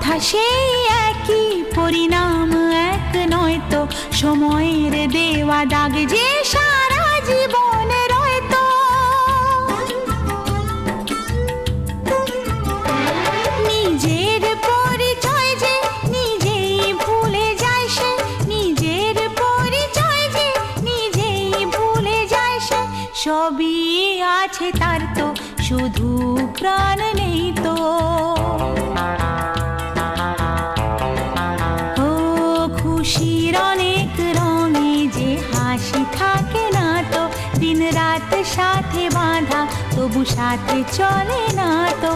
কথা সেই একই, পরিণাম এক নয় তো, সময়ের দেওয়া দাগ যে সারা জীবন রয়তো। নিজের পরিচয় যে নিজেই ভুলে যায় সে, নিজের পরিচয় যে নিজেই ভুলে যায় সে, সবই আছে তার তো শুধু প্রাণ নেই তো। ও খুশির অনেক রঙে যে হাসি থাকে না তো, দিন রাত সাথে বাঁধা তবু সাথে চলে না তো।